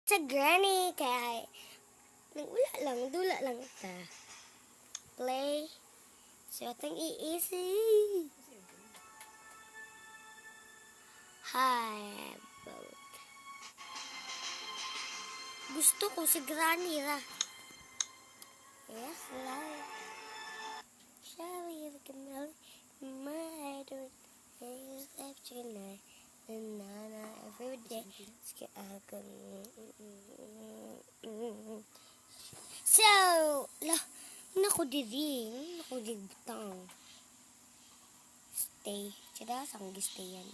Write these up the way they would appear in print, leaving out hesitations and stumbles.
sa granny kay nagula lang, dula lang ta. Play. So, itong easy. Hi, boat. Gusto ko si granny ra. Yes, like. Shelly, the canal, my head, is left tonight. And every day, so, lah, naku diri, naku diri butang. Stay, sila sang gistayan.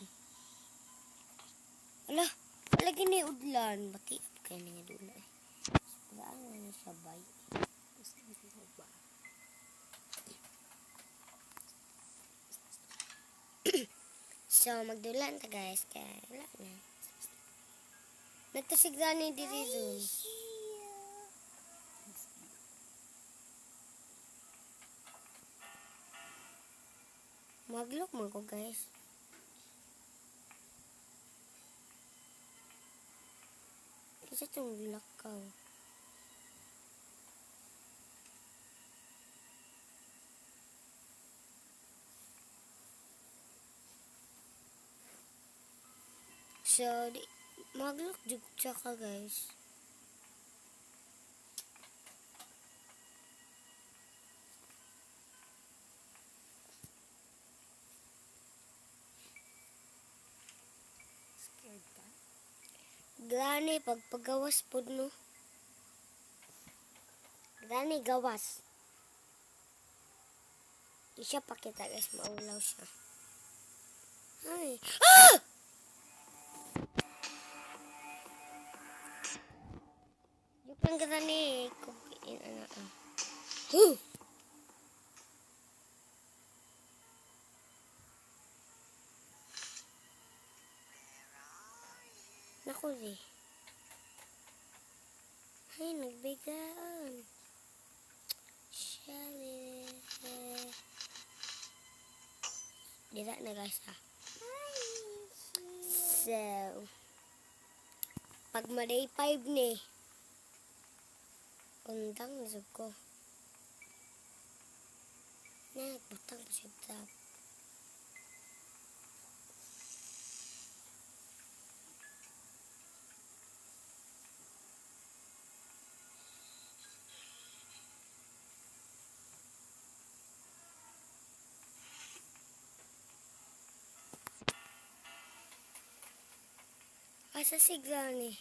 Alah, wala gini udlan, bati up kayo nga dula. Saan nga na sabay? So, magdulan ta guys, kaya wala na. Nagtasigdan ni diri doon. Maglok man ko guys. Kasi itong lakaw. So, maglok jug ka guys. Scared ka? Gani, pagpagawas po no. Gani, gawas. Di siya pakita guys, maulaw siya. Ay. Ah! Yung lang gani, kukiin ana. Huh! Naku di. Ay, nagbigaan. Shelly. Dira na guys ha. So, pag ma-day 5 ni, undang nasag ko. Nagbutang pa siya tap. Asa sigla ni?